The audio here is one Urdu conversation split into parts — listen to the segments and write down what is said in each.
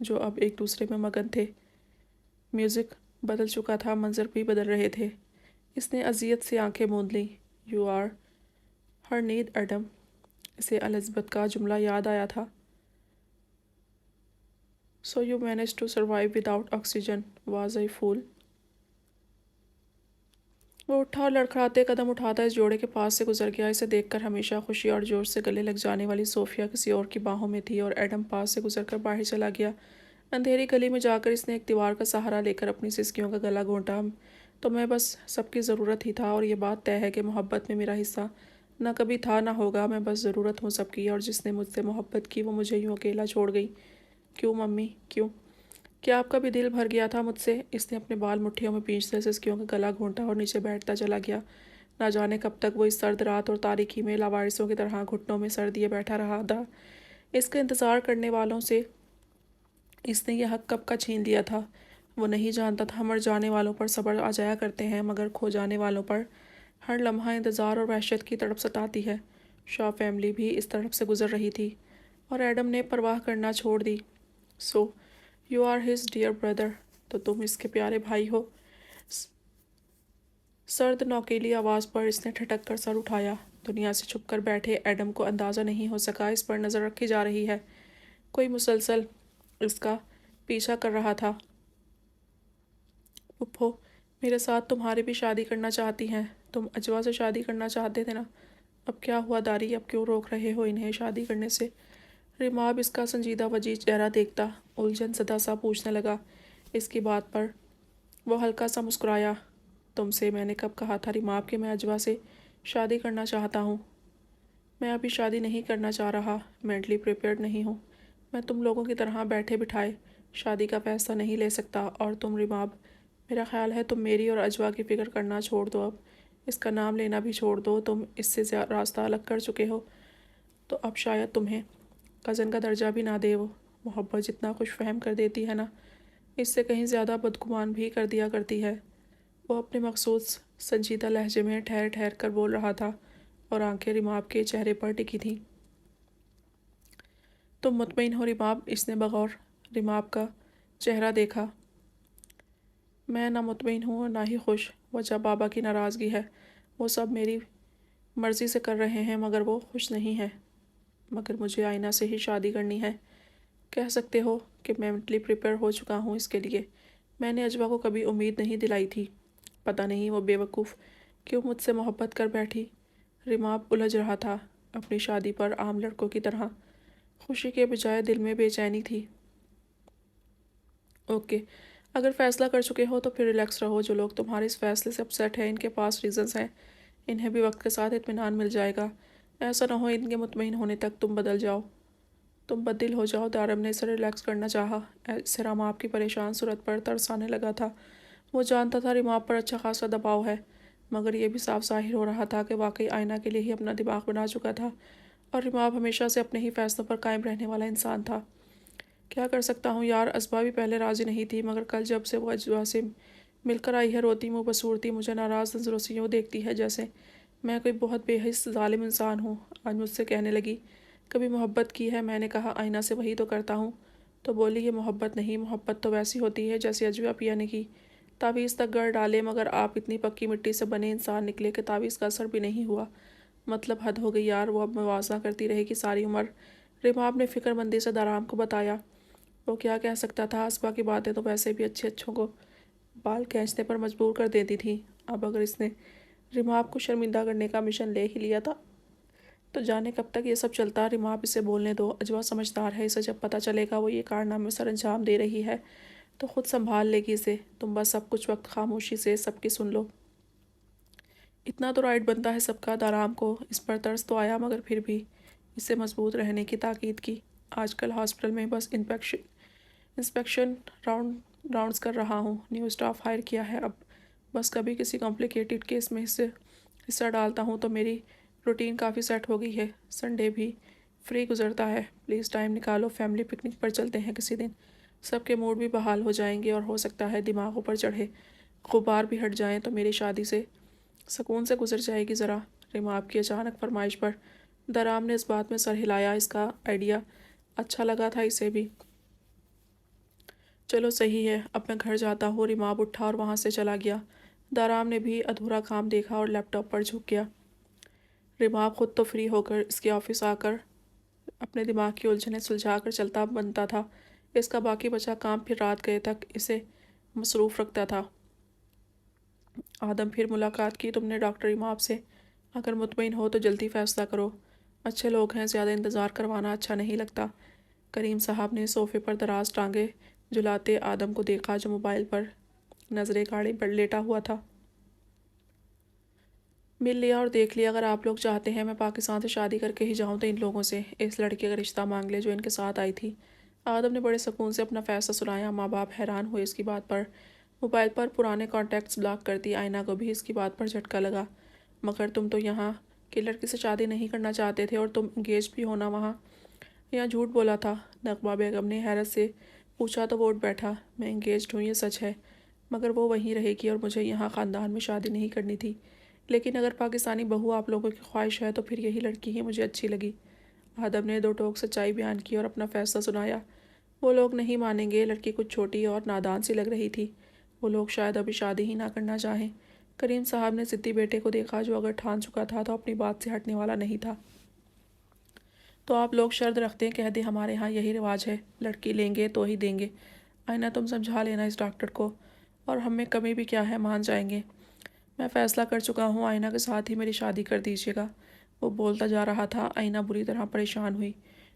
جو اب ایک دوسرے میں مگن تھے۔ میوزک بدل چکا تھا، منظر بھی بدل رہے تھے۔ اس نے اذیت سے آنکھیں موند لیں۔ You are her need Adam. اسے الزبتھ کا جملہ یاد آیا تھا۔ So you manage to survive without oxygen, was I fool. وہ اٹھا اور لڑکھڑاتے قدم اٹھاتا اس جوڑے کے پاس سے گزر گیا۔ اسے دیکھ کر ہمیشہ خوشی اور جوش سے گلے لگ جانے والی صوفیہ کسی اور کی باہوں میں تھی اور ایڈم پاس سے گزر کر باہر چلا گیا۔ اندھیری گلی میں جا کر اس نے ایک دیوار کا سہارا لے کر اپنی سسکیوں کا گلا گھونٹا۔ تو میں بس سب کی ضرورت ہی تھا، اور یہ بات طے ہے کہ محبت میں میرا حصہ نہ کبھی تھا نہ ہوگا۔ میں بس ضرورت ہوں سب کی، اور جس نے مجھ سے محبت کی وہ مجھے یوں اکیلا چھوڑ گئی۔ کیوں ممی، کیوں؟ کیا آپ کا بھی دل بھر گیا تھا مجھ سے؟ اس نے اپنے بال مٹھیوں میں پیچھتے سسکیوں کا گلا گھونٹا اور نیچے بیٹھتا چلا گیا۔ نہ جانے کب تک وہ اس سرد رات اور تاریکی میں لاوارثوں کی طرح گھٹنوں میں سر دیے بیٹھا رہا تھا۔ اس کے انتظار کرنے والوں سے اس نے یہ حق کب کا چھین لیا تھا؟ وہ نہیں جانتا تھا مر جانے والوں پر صبر آ جایا کرتے ہیں، مگر کھو جانے والوں پر ہر لمحہ انتظار اور وحشت کی تڑپ ستاتی ہے۔ شاہ فیملی بھی اس تڑپ سے گزر رہی تھی، اور ایڈم نے پرواہ کرنا چھوڑ دی۔ So you are his dear brother, تو تم اس کے پیارے بھائی ہو؟ سرد نوکیلی آواز پر اس نے ٹھٹک کر سر اٹھایا۔ دنیا سے چھپ کر بیٹھے ایڈم کو اندازہ نہیں ہو سکا اس پر نظر رکھی جا رہی ہے۔ کوئی مسلسل اس کا پیچھا کر رہا تھا۔ پھپھو میرے ساتھ تمہاری بھی شادی کرنا چاہتی ہیں؟ تم اجوا سے شادی کرنا چاہتے تھے نا؟ اب کیا ہوا داری، اب کیوں روک رہے ہو انہیں شادی کرنے سے؟ ریماب اس کا سنجیدہ وجیح چہرہ دیکھتا الجھن زدہ سا پوچھنے لگا۔ اس کی بات پر وہ ہلکا سا مسکرایا۔ تم سے میں نے کب کہا تھا ریماب کہ میں اجوا سے شادی کرنا چاہتا ہوں؟ میں ابھی شادی نہیں کرنا چاہ رہا، مینٹلی پریپیئرڈ نہیں ہوں۔ میں تم لوگوں کی طرح بیٹھے بٹھائے شادی کا فیصلہ نہیں لے سکتا، اور تم ریماب، میرا خیال ہے تم میری اور اجوا کی فکر کرنا چھوڑ دو، اب اس کا نام لینا بھی چھوڑ دو۔ تم اس سے راستہ الگ کر چکے ہو، تو اب شاید تمہیں کزن کا درجہ بھی نہ دے۔ وہ محبت جتنا خوش فہم کر دیتی ہے نا، اس سے کہیں زیادہ بدگمان بھی کر دیا کرتی ہے۔ وہ اپنے مخصوص سنجیدہ لہجے میں ٹھہر ٹھہر کر بول رہا تھا، اور آنکھیں ریماب کے چہرے پر ٹکی تھیں۔ تم مطمئن ہو ریماب؟ اس نے بغور ریماب کا چہرہ دیکھا۔ میں نہ مطمئن ہوں اور نہ ہی خوش۔ وجہ بابا کی ناراضگی ہے۔ وہ سب میری مرضی سے کر رہے ہیں، مگر وہ خوش نہیں ہیں۔ مگر مجھے آئینہ سے ہی شادی کرنی ہے۔ کہہ سکتے ہو کہ میں مینٹلی پریپیئر ہو چکا ہوں اس کے لیے۔ میں نے اجوا کو کبھی امید نہیں دلائی تھی۔ پتہ نہیں وہ بے وقوف کیوں مجھ سے محبت کر بیٹھی۔ ریماب الجھ رہا تھا اپنی شادی پر عام لڑکوں کی طرح۔ خوشی کے بجائے دل میں بے چینی تھی۔ اوکے، اگر فیصلہ کر چکے ہو تو پھر ریلیکس رہو۔ جو لوگ تمہارے اس فیصلے سے اپسیٹ ہیں ان کے پاس ریزنز ہیں، انہیں بھی وقت کے ساتھ اطمینان مل جائے گا۔ ایسا نہ ہو ان کے مطمئن ہونے تک تم بدل جاؤ، تم بدل ہو جاؤ۔ دارم نے اسے ریلیکس کرنا چاہا۔ اسے ریماب کی پریشان صورت پر ترس آنے لگا تھا۔ وہ جانتا تھا ریماب پر اچھا خاصا دباؤ ہے، مگر یہ بھی صاف ظاہر ہو رہا تھا کہ واقعی آئینہ کے لیے ہی اپنا دماغ بنا چکا تھا، اور ریماب ہمیشہ سے اپنے ہی فیصلوں پر قائم رہنے والا انسان تھا۔ کیا کر سکتا ہوں یار؟ ازبا بھی پہلے راضی نہیں تھی، مگر کل جب سے وہ اجوا سے مل کر آئی ہے روتی منہ بسورتی مجھے ناراض نظروں سے یوں دیکھتی ہے جیسے میں کوئی بہت بے حس ظالم انسان ہوں۔ آج مجھ سے کہنے لگی کبھی محبت کی ہے؟ میں نے کہا آئینہ سے وہی تو کرتا ہوں۔ تو بولی یہ محبت نہیں، محبت تو ویسی ہوتی ہے جیسے اجوا پیا نے کی، تعویذ تک گڑ ڈالے، مگر آپ اتنی پکی مٹی سے بنے انسان نکلے کہ تعویذ کا اثر بھی نہیں ہوا۔ مطلب حد ہو گئی یار۔ وہ اب موازنہ کرتی رہے گی ساری عمر۔ ریماب نے فکر مندی سے دارام کو بتایا۔ وہ کیا کہہ سکتا تھا؟ ازبا کی باتیں تو ویسے بھی اچھوں کو بال کھینچنے پر مجبور کر دیتی تھیں۔ اب اگر اس نے ریماب کو شرمندہ کرنے کا مشن لے ہی لیا تھا تو جانے کب تک یہ سب چلتا۔ ریماب اسے بولنے دو، اجوا سمجھدار ہے، اسے جب پتہ چلے گا وہ یہ کارنامے سر انجام دے رہی ہے تو خود سنبھال لے گی اسے۔ تم بس سب کچھ وقت خاموشی سے سب کی سن لو۔ اتنا تو رائٹ بنتا ہے سب کا۔ دارام کو اس پر ترس تو آیا، مگر پھر بھی اسے مضبوط رہنے کی تاکید کی۔ آج کل ہاسپٹل میں بس انسپیکشن راؤنڈز کر رہا ہوں، نیو اسٹاف ہائر کیا ہے اب۔ بس کبھی کسی کمپلیکیٹڈ کیس میں حصہ ڈالتا ہوں تو میری روٹین کافی سیٹ ہو گئی ہے۔ سنڈے بھی فری گزرتا ہے۔ پلیز ٹائم نکالو، فیملی پکنک پر چلتے ہیں کسی دن۔ سب کے موڈ بھی بحال ہو جائیں گے، اور ہو سکتا ہے دماغوں پر چڑھے غبار بھی ہٹ جائیں تو میری شادی سے سکون سے گزر جائے گی ذرا۔ ریماب کی اچانک فرمائش پر دارام نے اس بات میں سر ہلایا۔ اس کا آئیڈیا اچھا لگا تھا اسے بھی۔ چلو صحیح ہے، اب میں گھر جاتا ہوں۔ رماب اٹھا اور وہاں سے چلا گیا۔ دارام نے بھی ادھورا کام دیکھا اور لیپ ٹاپ پر جھک گیا۔ رماب خود تو فری ہو کر اس کے آفس آ کر اپنے دماغ کی الجھنیں سلجھا کر چلتا بنتا تھا۔ اس کا باقی بچا کام پھر رات گئے تک اسے مصروف رکھتا تھا۔ آدم پھر ملاقات کی۔ تم نے ڈاکٹر امام سے؟ اگر مطمئن ہو تو جلدی فیصلہ کرو۔ اچھے لوگ ہیں، زیادہ انتظار کروانا اچھا نہیں لگتا۔ کریم صاحب نے صوفے پر دراز ٹانگیں جھلاتے آدم کو دیکھا جو موبائل پر نظریں گاڑی پر لیٹا ہوا تھا۔ مل لیا اور دیکھ لیا۔ اگر آپ لوگ چاہتے ہیں میں پاکستان سے شادی کر کے ہی جاؤں تو ان لوگوں سے اس لڑکی کا رشتہ مانگ لے جو ان کے ساتھ آئی تھی۔ آدم نے بڑے سکون سے اپنا فیصلہ سنایا۔ ماں باپ حیران ہوئے اس کی بات پر۔ موبائل پر پرانے کانٹیکٹس بلاک کر دی۔ آئینہ کو بھی اس کی بات پر جھٹکا لگا۔ مگر تم تو یہاں کی لڑکی سے شادی نہیں کرنا چاہتے تھے اور تم انگیج بھی ہونا وہاں یا جھوٹ بولا تھا؟ نغمہ بیگم نے حیرت سے پوچھا تو وہ اٹھ بیٹھا۔ میں انگیجڈ ہوں، یہ سچ ہے، مگر وہ وہیں رہے گی اور مجھے یہاں خاندان میں شادی نہیں کرنی تھی۔ لیکن اگر پاکستانی بہو آپ لوگوں کی خواہش ہے تو پھر یہی لڑکی ہی مجھے اچھی لگی۔ آدم نے دو ٹوک سچائی بیان کی اور اپنا فیصلہ سنایا۔ وہ لوگ نہیں مانیں گے، لڑکی کچھ چھوٹی اور نادان سی لگ رہی تھی۔ وہ لوگ شاید ابھی شادی ہی نہ کرنا چاہیں۔ کریم صاحب نے ضدی بیٹے کو دیکھا جو اگر ٹھان چکا تھا تو اپنی بات سے ہٹنے والا نہیں تھا۔ تو آپ لوگ شرط رکھتے ہیں؟ کہہ دیں ہمارے ہاں یہی رواج ہے، لڑکی لیں گے تو ہی دیں گے۔ آئینہ تم سمجھا لینا اس ڈاکٹر کو، اور ہم میں کمی بھی کیا ہے، مان جائیں گے۔ میں فیصلہ کر چکا ہوں، آئینہ کے ساتھ ہی میری شادی کر دیجیے گا۔ وہ بولتا جا رہا تھا۔ آئینہ بری طرح پریشان ہوئی۔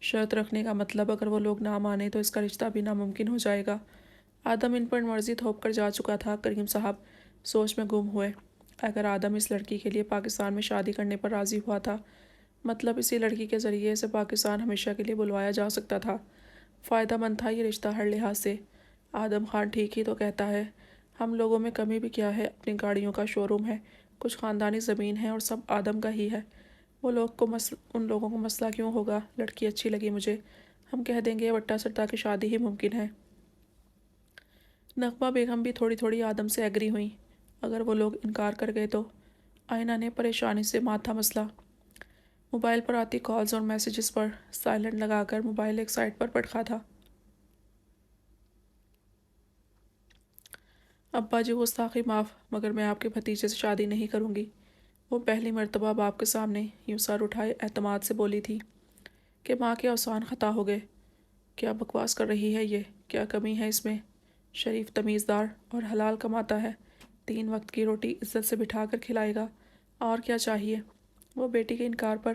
شرط رکھنے کا مطلب اگر وہ لوگ نہ مانیں تو اس کا رشتہ بھی ناممکن ہو جائے گا۔ آدم ان پر مرضی تھوپ کر جا چکا تھا۔ کریم صاحب سوچ میں گم ہوئے۔ اگر آدم اس لڑکی کے لیے پاکستان میں شادی کرنے پر راضی ہوا تھا، مطلب اسی لڑکی کے ذریعے اسے پاکستان ہمیشہ کے لیے بلوایا جا سکتا تھا۔ فائدہ مند تھا یہ رشتہ ہر لحاظ سے۔ آدم خان ٹھیک ہی تو کہتا ہے۔ ہم لوگوں میں کمی بھی کیا ہے، اپنی گاڑیوں کا شو روم ہے، کچھ خاندانی زمین ہے اور سب آدم کا ہی ہے۔ ان لوگوں کو مسئلہ کیوں ہوگا؟ لڑکی اچھی لگی مجھے، ہم کہہ دیں گے وٹا سرتا کی شادی ہی ممکن ہے۔ نغمہ بیگم بھی تھوڑی تھوڑی آدم سے ایگری ہوئیں۔ اگر وہ لوگ انکار کر گئے تو؟ آئینہ نے پریشانی سے ماتھا مسلا۔ موبائل پر آتی کالز اور میسیجز پر سائلنٹ لگا کر موبائل ایک سائٹ پر پڑھا تھا۔ ابا جی گستاخی معاف، مگر میں آپ کے بھتیجے سے شادی نہیں کروں گی۔ وہ پہلی مرتبہ باپ کے سامنے یوں سر اٹھائے اعتماد سے بولی تھی کہ ماں کے اوسان خطا ہو گئے۔ کیا بکواس کر رہی ہے یہ؟ کیا کمی ہے اس میں؟ شریف تمیزدار اور حلال کماتا ہے، 3 وقت کی روٹی عزت سے بٹھا کر کھلائے گا، اور کیا چاہیے؟ وہ بیٹی کے انکار پر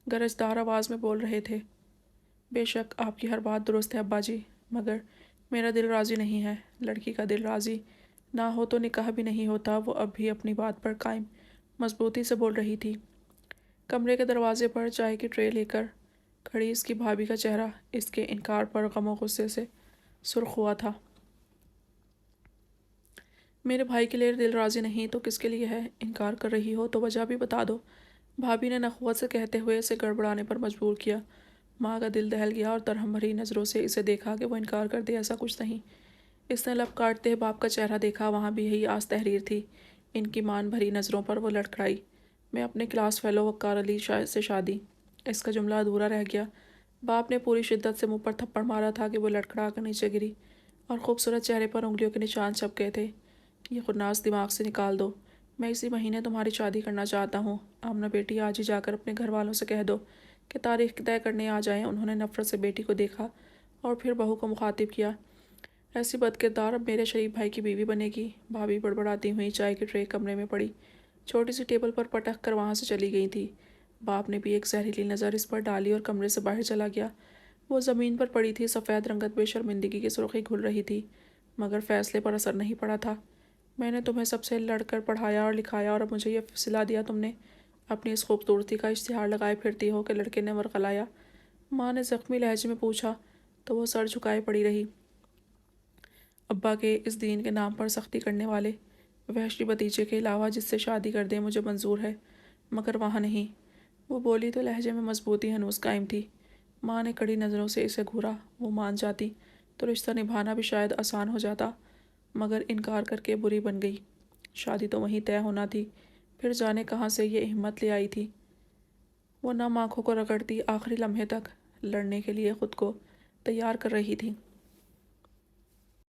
گرجدار آواز میں بول رہے تھے۔ بے شک آپ کی ہر بات درست ہے ابا جی، مگر میرا دل راضی نہیں ہے۔ لڑکی کا دل راضی نہ ہو تو نکاح بھی نہیں ہوتا۔ وہ اب بھی اپنی بات پر قائم مضبوطی سے بول رہی تھی۔ کمرے کے دروازے پر چائے کی ٹرے لے کر کھڑی اس کی بھابھی کا چہرہ اس کے انکار پر غم و غصے سے سرخ ہوا تھا۔ میرے بھائی کے لیے دل راضی نہیں تو کس کے لیے ہے؟ انکار کر رہی ہو تو وجہ بھی بتا دو۔ بھابھی نے نخوت سے کہتے ہوئے اسے گڑبڑانے پر مجبور کیا۔ ماں کا دل دہل گیا اور درہم بھری نظروں سے اسے دیکھا کہ وہ انکار کر دے، ایسا کچھ نہیں۔ اس نے لب کاٹتے باپ کا چہرہ دیکھا، وہاں بھی یہی آس تحریر تھی۔ ان کی مان بھری نظروں پر وہ لڑکھڑائی۔ میں اپنے کلاس فیلو وقار علی سے شادی۔ اس کا جملہ ادھورا رہ گیا۔ باپ نے پوری شدت سے منہ پر تھپڑ مارا تھا کہ وہ لڑکھڑا کر نیچے گری اور خوبصورت چہرے پر انگلیوں کے نشان چھپ گئے تھے۔ یہ خناس دماغ سے نکال دو۔ میں اسی مہینے تمہاری شادی کرنا چاہتا ہوں۔ آمنہ بیٹی آج ہی جا کر اپنے گھر والوں سے کہہ دو کہ تاریخ طے کرنے آ جائیں۔ انہوں نے نفرت سے بیٹی کو دیکھا اور پھر بہو کو مخاطب کیا۔ ایسی بدکردار اب میرے شریف بھائی کی بیوی بنے گی۔ بھابھی بڑبڑاتی ہوئی چائے کی ٹرے کمرے میں پڑی چھوٹی سی ٹیبل پر پٹک کر وہاں سے چلی گئی تھی۔ باپ نے بھی ایک زہریلی نظر اس پر ڈالی اور کمرے سے باہر چلا گیا۔ وہ زمین پر پڑی تھی، سفید رنگت بے شرمندگی کی سرخی گھل رہی تھی، مگر فیصلے پر اثر نہیں پڑا تھا۔ میں نے تمہیں سب سے لڑ کر پڑھایا اور لکھایا اور اب مجھے یہ صلا دیا تم نے اپنی اس خوبصورتی کا اشتہار لگائے پھرتی ہو کہ لڑکے نے ورغلایا؟ ماں نے زخمی لہجے میں پوچھا تو وہ سر جھکائے پڑی رہی۔ ابا کے اس دین کے نام پر سختی کرنے والے وحشی بھتیجے کے علاوہ جس سے شادی کر دیں مجھے منظور ہے، مگر وہاں نہیں۔ وہ بولی تو لہجے میں مضبوطی ہنوز قائم تھی۔ ماں نے کڑی نظروں سے اسے گھورا۔ وہ مان جاتی تو رشتہ نبھانا بھی شاید آسان ہو جاتا، مگر انکار کر کے بری بن گئی۔ شادی تو وہیں طے ہونا تھی، پھر جانے کہاں سے یہ ہمت لے آئی تھی۔ وہ نم آنکھوں کو رگڑتی آخری لمحے تک لڑنے کے لیے خود کو تیار کر رہی تھی۔